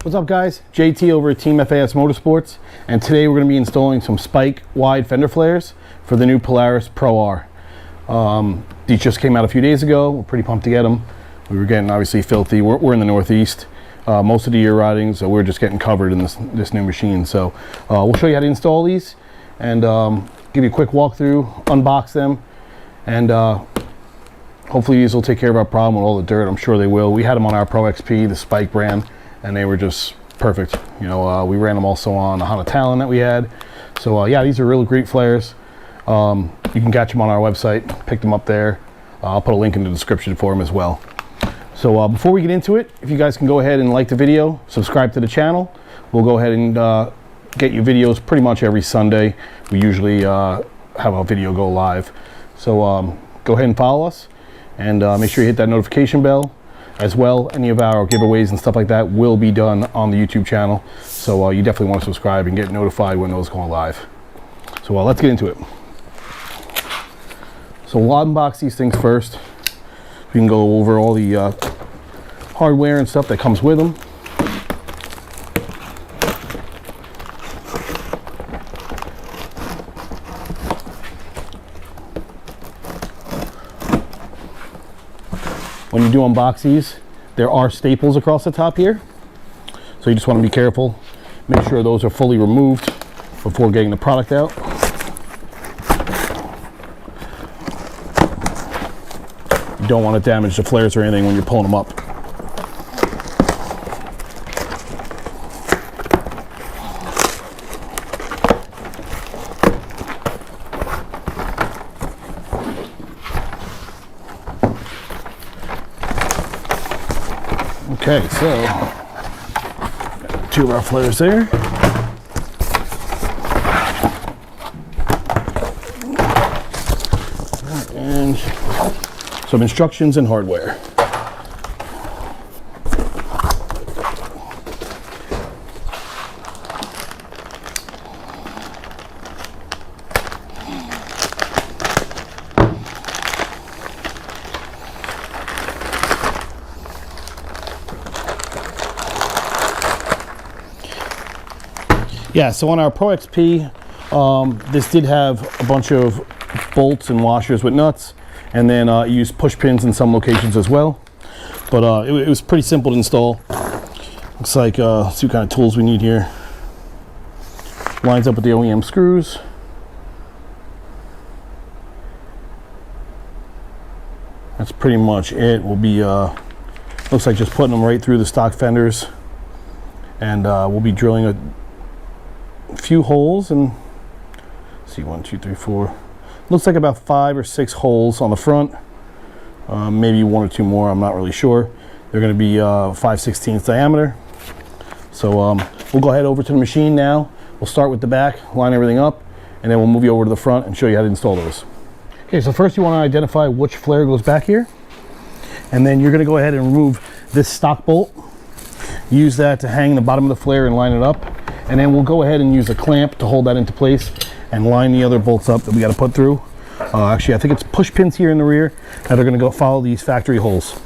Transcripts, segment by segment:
What's up guys, JT over at Team FAS Motorsports, and today we're going to be installing some spike wide fender flares for the new PolarisProR. These just came out a few days ago. We're pretty pumped to get them. We were getting obviously filthy. We're in the Northeast most of the year riding, so we're just getting covered in this new machine. So we'll show you how to install these and give you a quick walkthrough, unbox them, and hopefully these will take care of our problem with all the dirt. I'm sure they will. We had them on our Pro XP, the Spike brand, and they were just perfect. You know, we ran them also on the Honda Talon that we had. So yeah, these are really great flares. You can catch them on our website, pick them up there. I'll put a link in the description for them as well. So before we get into it, if you guys can go ahead and like the video, subscribe to the channel. We'll go ahead and get you videos pretty much every Sunday. We usually have a video go live. So go ahead and follow us, and make sure you hit that notification bell. As well, any of our giveaways and stuff like that will be done on the YouTube channel. So you definitely want to subscribe and get notified when those go live. So let's get into it. So we'll unbox these things first. We can go over all the hardware and stuff that comes with them. When you do unbox these, there are staples across the top here. So you just want to be careful. Make sure those are fully removed before getting the product out. You don't want to damage the flares or anything when you're pulling them up. Okay, so two of our flares there. And some instructions and hardware. Yeah, so on our Pro XP, this did have a bunch of bolts and washers with nuts, and then used push pins in some locations as well. But it was pretty simple to install. Looks like let's see what kind of tools we need here. Lines up with the OEM screws. That's pretty much it. We'll be looks like just putting them right through the stock fenders, and we'll be drilling a few holes, and see, 1, 2, 3, 4. Looks like about 5 or 6 holes on the front, maybe 1 or 2 more, I'm not really sure. They're going to be 5/16 diameter. So we'll go ahead over to the machine now. We'll start with the back, line everything up, and then we'll move you over to the front and show you how to install those. Okay, so first you want to identify which flare goes back here, and then you're going to go ahead and remove this stock bolt. Use that to hang the bottom of the flare and line it up. And then we'll go ahead and use a clamp to hold that into place and line the other bolts up that we got to put through. Actually, I think it's push pins here in the rear that are going to go follow these factory holes.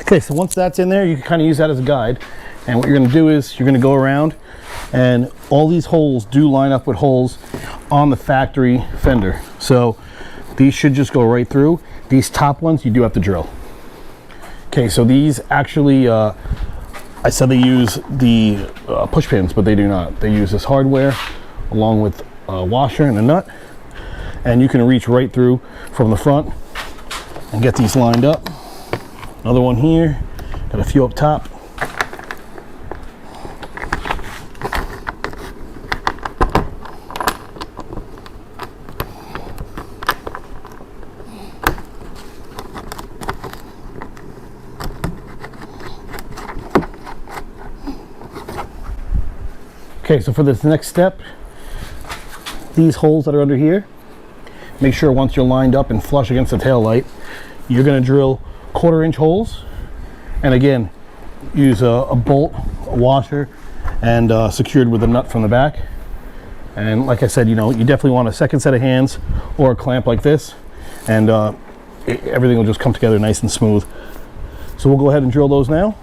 Okay, so once that's in there, you can kind of use that as a guide. And what you're going to do is you're going to go around, and all these holes do line up with holes on the factory fender. So these should just go right through. These top ones you do have to drill. Okay, so these actually, I said they use the push pins, but they do not. They use this hardware along with a washer and a nut, and you can reach right through from the front and get these lined up. Another one here, got a few up top. Okay, so for this next step, these holes that are under here, make sure once you're lined up and flush against the tail light, you're going to drill 1/4-inch holes, and again use a bolt, a washer, and secured with a nut from the back. And like I said, you know, you definitely want a second set of hands or a clamp like this, and everything will just come together nice and smooth. So we'll go ahead and drill those now.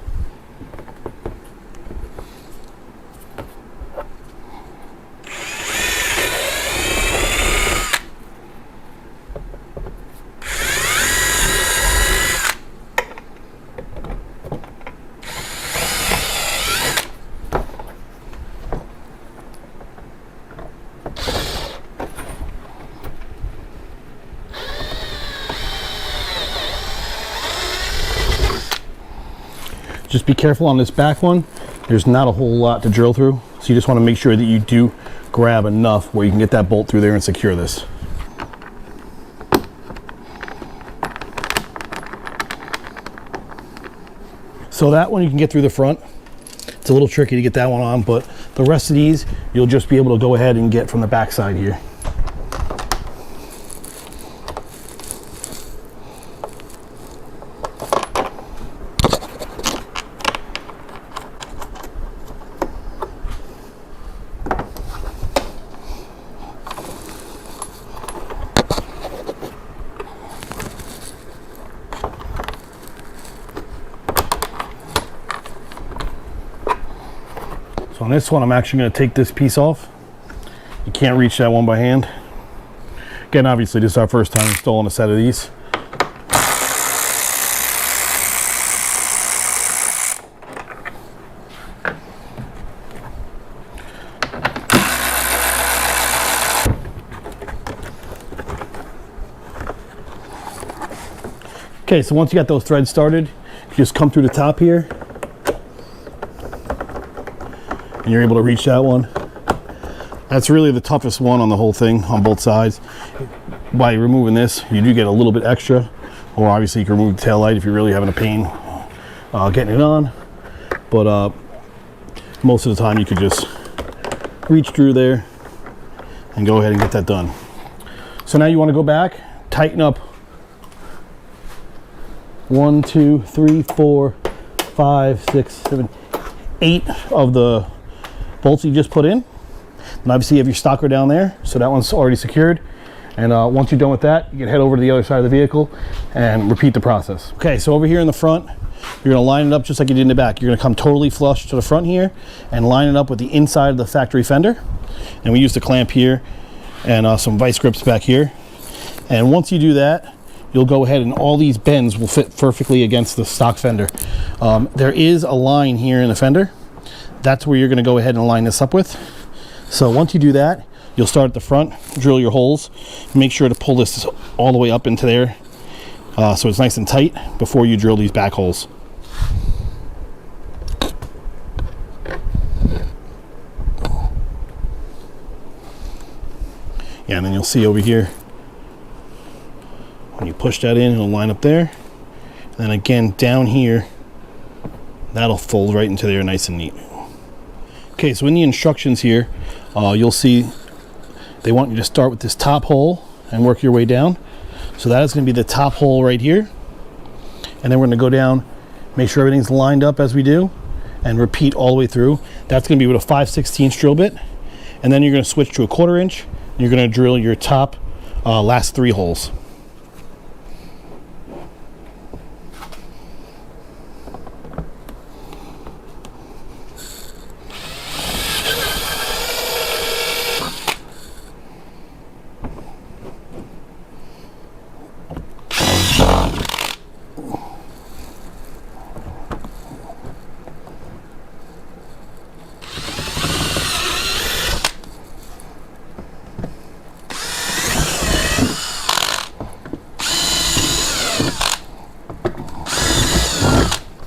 Just be careful on this back one. There's not a whole lot to drill through, so you just want to make sure that you do grab enough where you can get that bolt through there and secure this. So that one you can get through the front. It's a little tricky to get that one on, but the rest of these you'll just be able to go ahead and get from the back side here. So on this one, I'm actually going to take this piece off. You can't reach that one by hand. Again, obviously this is our first time installing a set of these. Okay, so once you got those threads started, you just come through the top here, and you're able to reach that one. That's really the toughest one on the whole thing, on both sides. By removing this, you do get a little bit extra, or obviously you can remove the tail light if you're really having a pain getting it on. But most of the time you could just reach through there and go ahead and get that done. So now you want to go back, tighten up 1, 2, 3, 4, 5, 6, 7, 8 of the bolts you just put in. And obviously you have your stocker down there, so that one's already secured. And once you're done with that, you can head over to the other side of the vehicle and repeat the process. Okay, so over here in the front, you're gonna line it up just like you did in the back. You're gonna come totally flush to the front here and line it up with the inside of the factory fender. And we used a clamp here and some vice grips back here. And once you do that, you'll go ahead and all these bends will fit perfectly against the stock fender. There is a line here in the fender. That's where you're gonna go ahead and line this up with. So once you do that, you'll start at the front, drill your holes. Make sure to pull this all the way up into there so it's nice and tight before you drill these back holes. Yeah, and then you'll see over here, when you push that in, it'll line up there. And then again, down here, that'll fold right into there nice and neat. Okay, so in the instructions here, you'll see they want you to start with this top hole and work your way down. So that is going to be the top hole right here. And then we're going to go down, make sure everything's lined up as we do, and repeat all the way through. That's going to be with a 5/16 drill bit. And then you're going to switch to a 1/4 inch. And you're going to drill your top last 3 holes.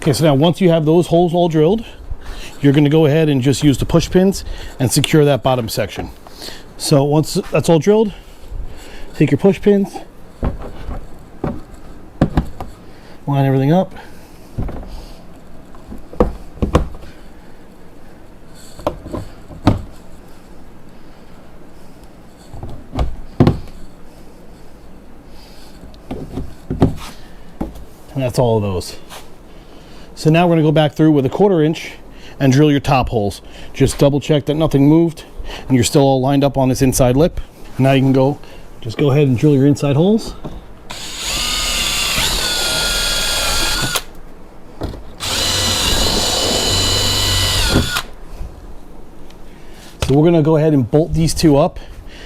Okay, so now once you have those holes all drilled, you're going to go ahead and just use the push pins and secure that bottom section. So once that's all drilled, take your push pins, line everything up. That's all of those. So now we're going to go back through with a 1/4 inch and drill your top holes. Just double check that nothing moved and you're still all lined up on this inside lip. Now you can just go ahead and drill your inside holes. So we're going to go ahead and bolt these two up.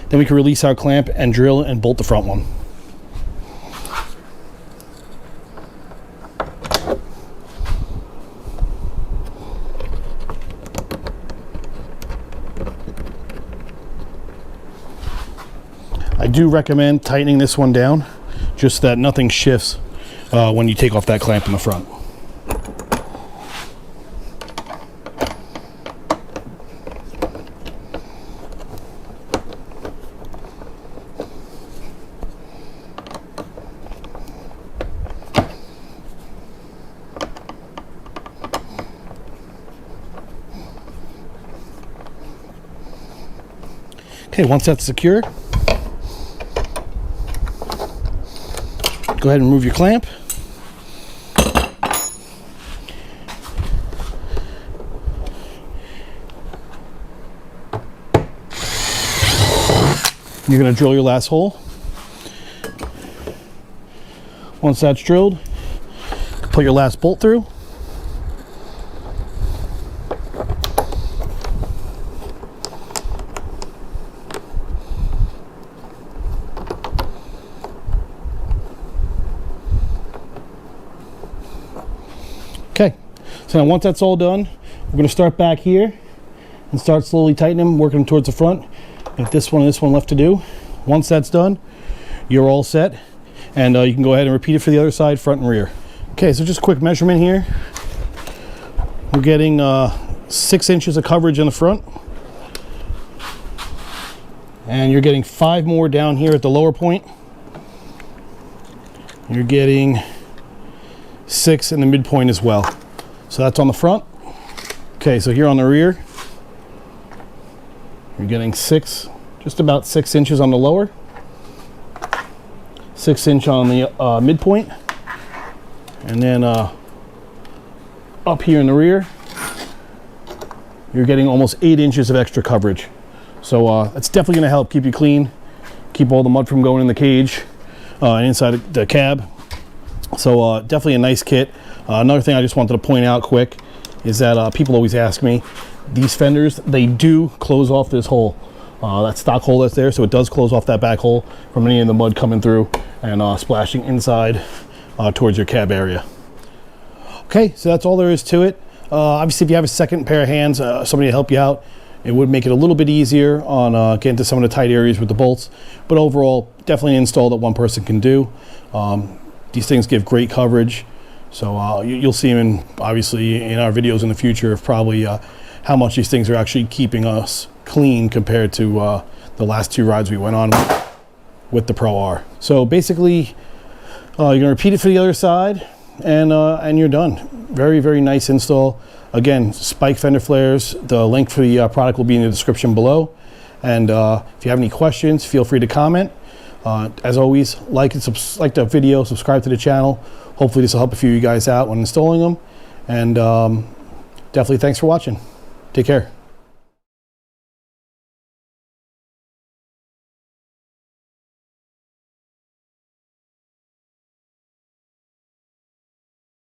Then we can release our clamp and drill and bolt the front one. I do recommend tightening this one down just so that nothing shifts when you take off that clamp in the front. Okay, once that's secure, go ahead and remove your clamp. You're going to drill your last hole. Once that's drilled, put your last bolt through. Okay, so now once that's all done, we're going to start back here and start slowly tightening them, working them towards the front. If this one and this one left to do. Once that's done, you're all set, and you can go ahead and repeat it for the other side, front and rear. Okay, so just a quick measurement here. We're getting 6 inches of coverage in the front, and you're getting 5 more down here at the lower point. You're getting 6 in the midpoint as well. So that's on the front. Okay, so here on the rear, you're getting 6, just about 6 inches on the lower, 6 inch on the midpoint, and then up here in the rear, you're getting almost 8 inches of extra coverage. So that's definitely going to help keep you clean, keep all the mud from going in the cage and inside the cab. So definitely a nice kit. Another thing I just wanted to point out quick is that people always ask me, these fenders, they do close off this hole, that stock hole that's there, so it does close off that back hole from any of the mud coming through and splashing inside towards your cab area. Okay, so that's all there is to it. Obviously, if you have a second pair of hands, somebody to help you out, it would make it a little bit easier on getting to some of the tight areas with the bolts, but overall, definitely an install that one person can do. These things give great coverage, so you'll see them obviously in our videos in the future of probably how much these things are actually keeping us clean compared to the last 2 rides we went on with the ProR. So basically, you're going to repeat it for the other side, and you're done. Very, very nice install. Again, Spike fender flares. The link for the product will be in the description below. And if you have any questions, feel free to comment. As always, like the video, subscribe to the channel. Hopefully this will help a few of you guys out when installing them. And definitely thanks for watching. Take care.